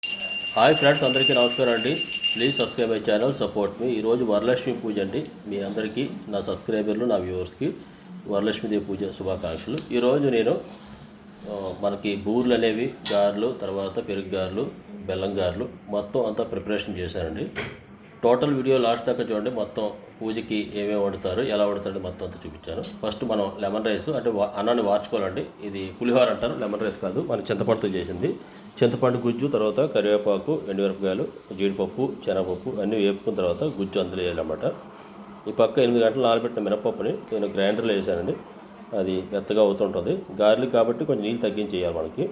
Hi friends, అందరికీ నమస్కారం అండి. Please subscribe my channel, support me. ఈరోజు వరలక్ష్మి పూజ అండి. మీ అందరికీ, నా సబ్స్క్రైబర్లు, నా వ్యూవర్స్కి వరలక్ష్మీదేవి పూజ శుభాకాంక్షలు. ఈరోజు నేను మనకి బూర్లు అనేవి, గారెలు, తర్వాత పెరుగు గారెలు, బెల్లం గారెలు మొత్తం అంతా ప్రిపరేషన్ చేశానండి. టోటల్ వీడియో లాస్ట్ దాకా చూడండి. మొత్తం పూజకి ఏమేమి వండుతారు, ఎలా వండుతారు మొత్తం అంతా చూపించాను. ఫస్ట్ మనం లెమన్ రైస్ అంటే అన్నాన్ని వార్చుకోవాలండి. ఇది పులిహోర అంటారు, లెమన్ రైస్ కాదు. మన చింతపండుతో చేసింది. చింతపండు గుజ్జు, తర్వాత కరివేపాకు, ఎండుమిరపకాయలు, జీడిపప్పు, శనగపప్పు అన్నీ వేపుకున్న తర్వాత గుజ్జు అందులో వేయాలన్నమాట. ఈ పక్క 8 గంటలు నానబెట్టిన మినపప్పుని నేను గ్రైండర్లో వేసానండి. అది మెత్తగా అవుతుంటుంది. గార్లిక్ కాబట్టి కొంచెం నీళ్ళు తగ్గించి వేయాలి మనకి.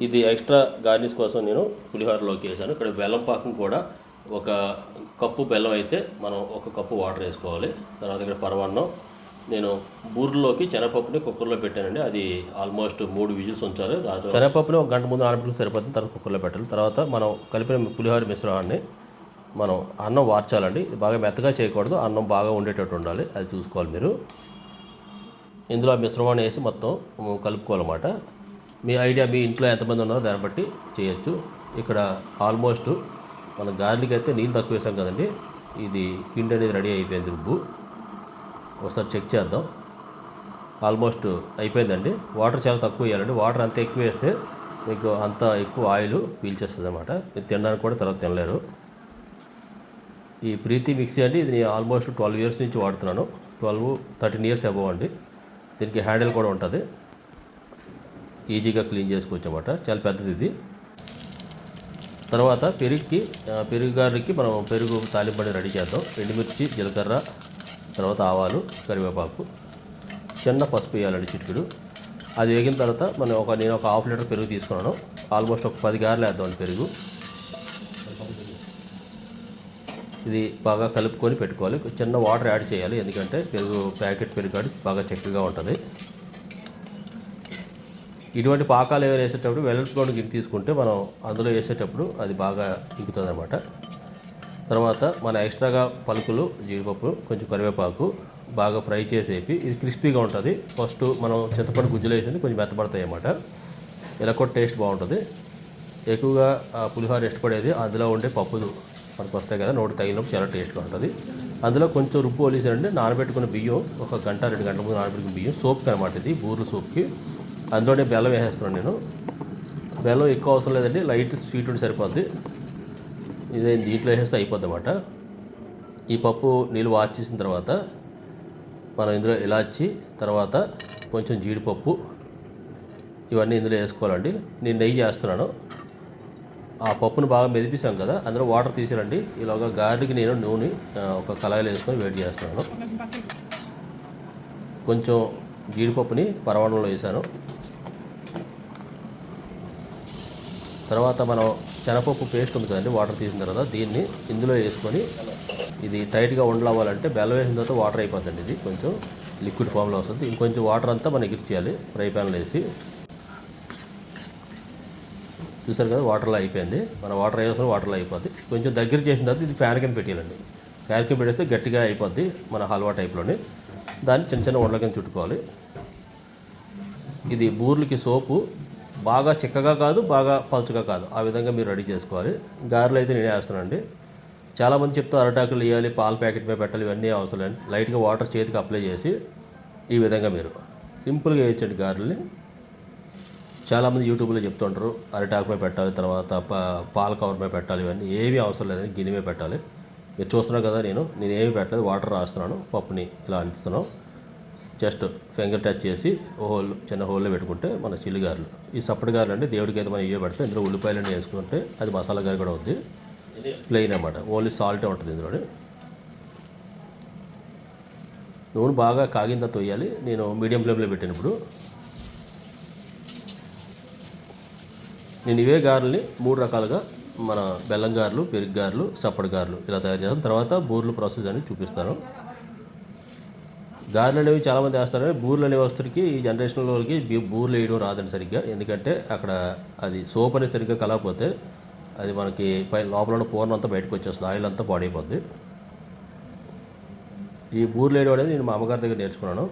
ఇది ఎక్స్ట్రా గార్నిష్ కోసం నేను పులిహోరలోకి వేసాను. ఇక్కడ బెల్లం పాకం కూడా 1 కప్పు బెల్లం అయితే మనం 1 కప్పు వాటర్ వేసుకోవాలి. తర్వాత ఇక్కడ పరమాన్నం నేను బూర్లోకి శనగపప్పుని కుక్కర్లో పెట్టానండి. అది ఆల్మోస్ట్ 3 విజిల్స్ ఉంచాలి. శనగపప్పుని 1 గంట ముందు నానబెట్టుకుని సరిపోతుంది. తర్వాత కుక్కర్లో పెట్టాలి. తర్వాత మనం కలిపిన పులిహోర మిశ్రమాన్ని మనం అన్నం వార్చాలండి. ఇది బాగా మెత్తగా చేయకూడదు, అన్నం బాగా ఉండేటట్టు ఉండాలి. అది చూసుకోవాలి మీరు. ఇందులో ఆ మిశ్రమాన్ని వేసి మొత్తం కలుపుకోవాలన్నమాట. మీ ఐడియా, మీ ఇంట్లో ఎంతమంది ఉన్నారో దాన్ని బట్టి చేయొచ్చు. ఇక్కడ ఆల్మోస్ట్ మన గార్లిక్ అయితే నీళ్ళు తక్కువ వేసాం కదండి. ఇది పిండి అనేది రెడీ అయిపోయింది. రుబ్బు ఒకసారి చెక్ చేద్దాం. ఆల్మోస్ట్ అయిపోయిందండి. వాటర్ చాలా తక్కువ వేయాలండి. వాటర్ అంత ఎక్కువ వేస్తే మీకు అంత ఎక్కువ ఆయిల్ పీల్చేస్తుంది అన్నమాట. మీరు తినడానికి కూడా తర్వాత తినలేరు. ఈ ప్రీతి మిక్సీ అండి, ఇది నేను ఆల్మోస్ట్ 12 ఇయర్స్ నుంచి వాడుతున్నాను. 13 ఇయర్స్ అబవ్ అండి. దీనికి హ్యాండిల్ కూడా ఉంటుంది. ఈజీగా క్లీన్ చేసుకోవచ్చు అన్నమాట. చాలా పెద్దది ఇది. తర్వాత పెరుగు గారికి మనం పెరుగు తాలింపని రెడీ చేద్దాం. ఎండుమిర్చి, జీలకర్ర, తర్వాత ఆవాలు, కరివేపాకు, చిన్న పసుపు వేయాలండి, చిటికెడు. అది వేగిన తర్వాత నేను ఒక ½ లీటర్ పెరుగు తీసుకున్నాను. ఆల్మోస్ట్ ఒక 10 గారెలు వేద్దామండి పెరుగు. ఇది బాగా కలుపుకొని పెట్టుకోవాలి. చిన్న వాటర్ యాడ్ చేయాలి, ఎందుకంటే ప్యాకెట్ పెరుగు బాగా చిక్కగా ఉంటుంది. ఇటువంటి పాకాలు ఏమైనా వేసేటప్పుడు వెల్లడిపోయిన గిన్నె తీసుకుంటే మనం అందులో వేసేటప్పుడు అది బాగా ఇంకుతుంది అన్నమాట. తర్వాత మన ఎక్స్ట్రాగా పలుకులు, జీడిపప్పు, కొంచెం కరివేపాకు బాగా ఫ్రై చేసేపి ఇది క్రిస్పీగా ఉంటుంది. ఫస్ట్ మనం చింతపండు గుజ్జులో వేసింది కొంచెం మెత్తపడతాయి అన్నమాట. ఇలా కూడా టేస్ట్ బాగుంటుంది. ఎక్కువగా పులిహోర ఇష్టపడేది అందులో ఉండే పప్పులు మనకు వస్తాయి కదా, నోటి తగిలినప్పుడు చాలా టేస్ట్గా ఉంటుంది. అందులో కొంచెం రుబ్బు వలిసారండి. నానబెట్టుకున్న బియ్యం 1 గంట 2 గంటల ముందు నానబెట్టుకున్న బియ్యం సోప్కి అనమాట. ఇది బూర్లు సోప్కి. అందులోనే బెల్లం వేసేస్తున్నాను నేను. బెల్లం ఎక్కువ అవసరం లేదండి, లైట్ స్వీట్ ఉండి సరిపోద్ది. ఇదే దీంట్లో వేసేస్తే అయిపోద్ది అన్నమాట. ఈ పప్పు నీళ్ళు వార్చేసిన తర్వాత మనం ఇందులో ఇలాచి, తర్వాత కొంచెం జీడిపప్పు ఇవన్నీ ఇందులో వేసుకోవాలండి. నేను నెయ్యి చేస్తున్నాను. ఆ పప్పును బాగా మెదిపిస్తాం కదా, అందులో వాటర్ తీసారండి. ఇలాగా గార్లిక్ నేను నూనె ఒక కళాయిలో వేసుకొని వేడి చేస్తున్నాను. కొంచెం జీడిపప్పుని పరమాన్నంలో వేసాను. తర్వాత మనం శనగపప్పు పేస్ట్ ఉంది కదండి, వాటర్ తీసిన తర్వాత దీన్ని ఇందులో వేసుకొని ఇది టైట్గా ఉండలవ్వాలంటే బెల్లం వేసిన తర్వాత వాటర్ అయిపోతుంది. ఇది కొంచెం లిక్విడ్ ఫామ్లో వస్తుంది. ఇంకొంచెం వాటర్ అంతా మనం ఎగిర్చేయాలి ఫ్రై ప్యాన్లో వేసి. చూసారు కదా, వాటర్లో అయిపోయింది. మన వాటర్ వేసుకుని వాటర్లో అయిపోద్ది. కొంచెం దగ్గర చేసిన తర్వాత ఇది ఫ్యాన్ కింద పెట్టేయాలండి. ఫ్యాన్ కింద పెట్టేస్తే గట్టిగా అయిపోద్ది మన హల్వా టైప్లోని. దాన్ని చిన్న చిన్న ఉండల కింద చుట్టుకోవాలి. ఇది బూర్లకి సోపు బాగా చిక్కగా కాదు, బాగా పలుచగా కాదు, ఆ విధంగా మీరు రెడీ చేసుకోవాలి. గారెలు అయితే నేనే వేస్తానండి. చాలామంది చెప్తే అరటాకులు వేయాలి, పాల ప్యాకెట్ మీద పెట్టాలి, ఇవన్నీ అవసరం లేదు. లైట్గా వాటర్ చేతికి అప్లై చేసి ఈ విధంగా మీరు సింపుల్గా వేయచ్చండి గారెల్ని. చాలామంది యూట్యూబ్లో చెప్తుంటారు అరటాకు మీద పెట్టాలి, తర్వాత పాల కవర్ మీద పెట్టాలి, ఇవన్నీ ఏమీ అవసరం లేదని గిన్నె మీద పెట్టాలి. మీరు చూస్తున్నారు కదా, నేను ఏమీ పెట్టలేదు, వాటర్ రాస్తున్నాను, పప్పుని ఇలా అంటిస్తున్నాను. జస్ట్ ఫింగర్ టచ్ చేసి చిన్న హోల్లో పెట్టుకుంటే మన చిల్లి గారెలు. ఈ సప్పటి గారెలు అంటే దేవుడికి అయితే మనం ఇవే పెడితే ఇందులో ఉల్లిపాయలన్నీ వేసుకుంటే అది మసాలా గారి కూడా ఉంది. ప్లెయిన్ అన్నమాట, ఓన్లీ సాల్టే ఉంటుంది ఇందులో. నూనె బాగా కాగిన తర్వాత వేయాలి. నేను మీడియం ఫ్లేమ్లో పెట్టినప్పుడు నేను ఇవే గారెల్ని 3 రకాలుగా మన బెల్లం గారెలు, పెరుగు గారెలు, సప్పటి గారెలు ఇలా తయారు చేస్తాను. తర్వాత బూర్లు ప్రాసెస్ అని చూపిస్తాను. గారెలు అనేవి చాలామంది వేస్తారు. బూర్లు అనే వస్తువుకి ఈ జనరేషన్లో వాళ్ళకి బూర్లు వేయడం రాదండి సరిగ్గా. ఎందుకంటే అక్కడ అది సోప్ అనేది సరిగ్గా కలగకపోతే అది మనకి లోపల ఉన్న పూర్ణ అంతా బయటకు వచ్చేస్తుంది, ఆయిల్ అంతా పాడైపోద్ది. ఈ బూర్లు వేయడం అనేది నేను మా అమ్మగారి దగ్గర నేర్చుకున్నాను.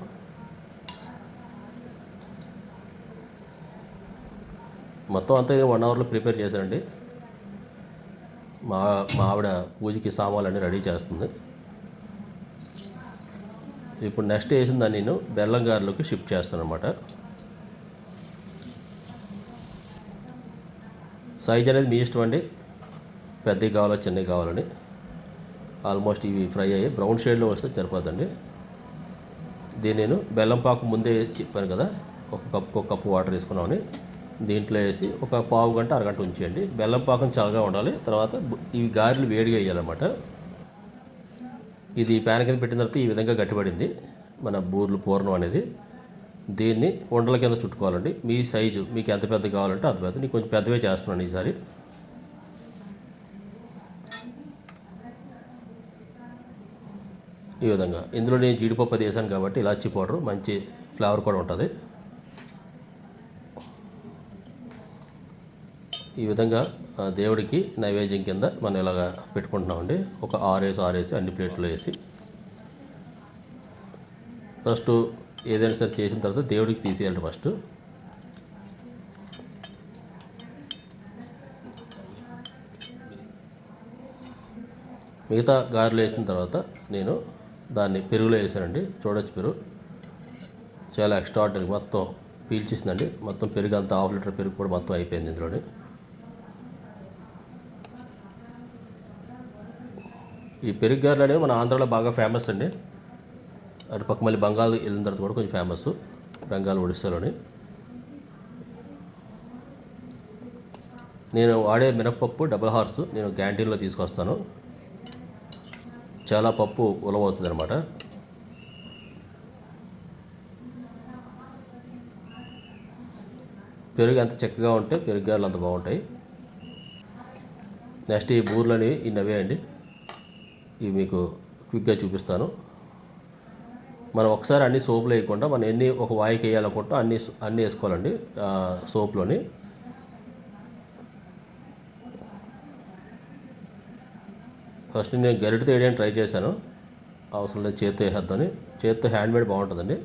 మొత్తం అంతా 1 అవర్లో ప్రిపేర్ చేశానండి. మా మా ఆవిడ పూజకి సామాన్లన్నీ రెడీ చేస్తుంది. ఇప్పుడు నెక్స్ట్ వేసిన దాన్ని నేను బెల్లం గారెలోకి షిఫ్ట్ చేస్తాను అనమాట. సైజ్ అనేది మీ ఇష్టం అండి, పెద్దవి కావాలో చిన్నవి కావాలని. ఆల్మోస్ట్ ఇవి ఫ్రై అయ్యి బ్రౌన్ షేడ్లో వస్తే సరిపోతుందండి. దీన్ని నేను బెల్లం పాకు ముందే చెప్పాను కదా, ఒక కప్పు వాటర్ వేసుకున్నామని దీంట్లో వేసి ఒక పావు గంట అరగంట ఉంచేయండి. బెల్లం పాకం చల్లగా ఉండాలి. తర్వాత ఇవి గారెలు వేడిగా వేయాలన్నమాట. ఇది ప్యాన్ కింద పెట్టిన తర్వాత ఈ విధంగా గట్టిపడింది మన బూర్లు పూర్ణం అనేది. దీన్ని ఉండల కింద చుట్టుకోవాలండి. మీ సైజు మీకు ఎంత పెద్ద కావాలంటే అంత పెద్ద. నేను కొంచెం పెద్దవే చేస్తున్నాను ఈసారి. ఈ విధంగా ఇందులో నేను జీడిపప్పు అది వేసాను కాబట్టి ఇలాచీ పౌడర్ మంచి ఫ్లేవర్ కూడా ఉంటుంది. ఈ విధంగా దేవుడికి నైవేద్యం కింద మనం ఇలాగా పెట్టుకుంటున్నామండి. ఒక 6 వేసి అన్ని ప్లేట్లో వేసి ఫస్ట్ ఏదైనా సరే చేసిన తర్వాత దేవుడికి తీసేయాలి ఫస్ట్. మిగతా గారెలు వేసిన తర్వాత నేను దాన్ని పెరుగులో వేసానండి. చూడొచ్చు, పెరుగు చాలా ఎక్స్ట్రాడినరీ, మొత్తం పీల్చేసిందండి. మొత్తం పెరుగు అంతా 1/2 లీటర్ పెరుగు కూడా మొత్తం అయిపోయింది ఇందులోని. ఈ పెరుగు గారెలు అనేవి మన ఆంధ్రాలో బాగా ఫేమస్ అండి. అటు పక్క మళ్ళీ బంగాల్ వెళ్ళిన తర్వాత కూడా కొంచెం ఫేమస్, బెంగాల్ ఒడిస్సాలోని. నేను వాడే మినప్పప్పు డబుల్ హార్స్ నేను క్యాంటీన్లో తీసుకొస్తాను. చాలా పప్పు ఉలవవుతుంది అనమాట. పెరుగు ఎంత చక్కగా ఉంటే పెరుగు గారెలు అంత బాగుంటాయి. నెక్స్ట్ ఈ బూర్లని ఇన్నవే అండి. ఇవి మీకు క్విక్గా చూపిస్తాను. మనం ఒకసారి అన్ని సోపులు వేయకుండా మనం ఎన్ని ఒక వాయికి వేయాలనుకుంటా అన్నీ వేసుకోవాలండి సోప్లోని. ఫస్ట్ నేను గరిటెతో వేయడానికి ట్రై చేశాను, అవసరం లేదు చేత్తో వేసేద్దామని. చేత్తో హ్యాండ్మేడ్ బాగుంటుందండి,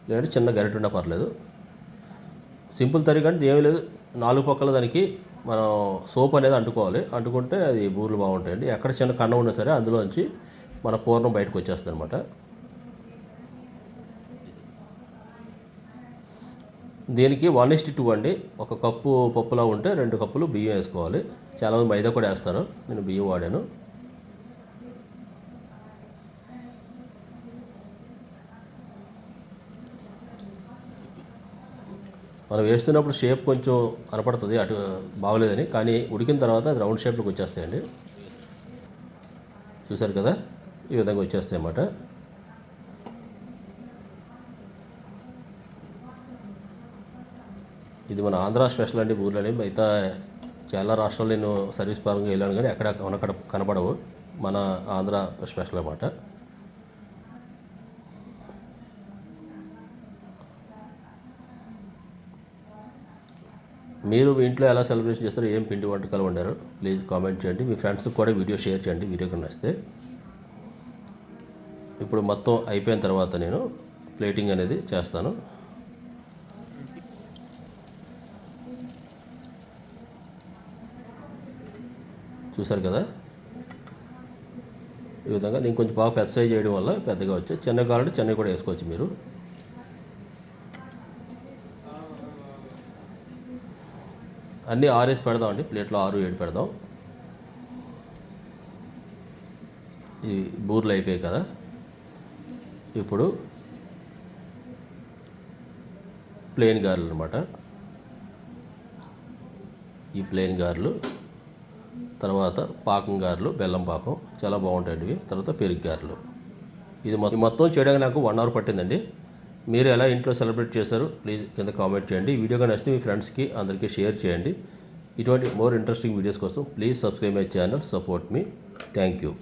లేదంటే చిన్న గరిటె ఉన్నా పర్లేదు. సింపుల్ తరీకా అంటే ఏమీ లేదు, 4 పక్కల దానికి మనం సోప్ అనేది అంటుకోవాలి. అంటుకుంటే అది బూర్లు బాగుంటాయండి. ఎక్కడ చిన్న కన్నం ఉన్నా సరే అందులోంచి మన పూర్ణం బయటకు వచ్చేస్తుంది అనమాట. దీనికి 1:2 అండి. 1 కప్పు పప్పులా ఉంటే 2 కప్పులు బియ్యం వేసుకోవాలి. చాలామంది మైదా కూడా వేస్తారు, నేను బియ్యం వాడాను. మనం వేస్తున్నప్పుడు షేప్ కొంచెం కనపడుతుంది అటు బాగోలేదని, కానీ ఉడికిన తర్వాత అది రౌండ్ షేప్లోకి వచ్చేస్తాయండి. చూసారు కదా, ఈ విధంగా వచ్చేస్తాయి అన్నమాట. ఇది మన ఆంధ్ర స్పెషల్ అండి బూర్లు అనేవి. మిగతా చాలా రాష్ట్రాలు నేను సర్వీస్ పరంగా వెళ్ళాను కానీ అక్కడ కనపడవు. మన ఆంధ్ర స్పెషల్ అన్నమాట. మీరు మీ ఇంట్లో ఎలా సెలబ్రేషన్ చేస్తారో, ఏం పిండి వంటకాలు వండారో ప్లీజ్ కామెంట్ చేయండి. మీ ఫ్రెండ్స్కి కూడా వీడియో షేర్ చేయండి, వీడియో కన్నా వస్తే. ఇప్పుడు మొత్తం అయిపోయిన తర్వాత నేను ప్లేటింగ్ అనేది చేస్తాను. చూసారు కదా, ఈ విధంగా నేను కొంచెం బాగా పెద్ద సైజ్ చేయడం వల్ల పెద్దగా వచ్చాయి. చిన్న కావాలంటే చిన్నవి కూడా వేసుకోవచ్చు మీరు. అన్నీ 6 వేసి పెడదామండి, ప్లేట్లో 6, 7 పెడదాం. ఈ బూర్లు అయిపోయాయి కదా, ఇప్పుడు ప్లెయిన్ గారెలు అనమాట. ఈ ప్లెయిన్ గారెలు తర్వాత పాకం గారెలు, బెల్లం పాకం చాలా బాగుంటాయండి ఇవి. తర్వాత పెరుగు గారెలు. ఇది మొత్తం చేయడానికి నాకు 1 అవర్ పట్టిందండి. మీరు ఎలా ఇంట్లో సెలబ్రేట్ చేశారు ప్లీజ్ కింద కామెంట్ చేయండి. ఈ వీడియో కానీ నచ్చితే మీ ఫ్రెండ్స్కి అందరికీ షేర్ చేయండి. ఇటువంటి మోర్ ఇంట్రెస్టింగ్ వీడియోస్ కోసం please subscribe my channel, support me. Thank you.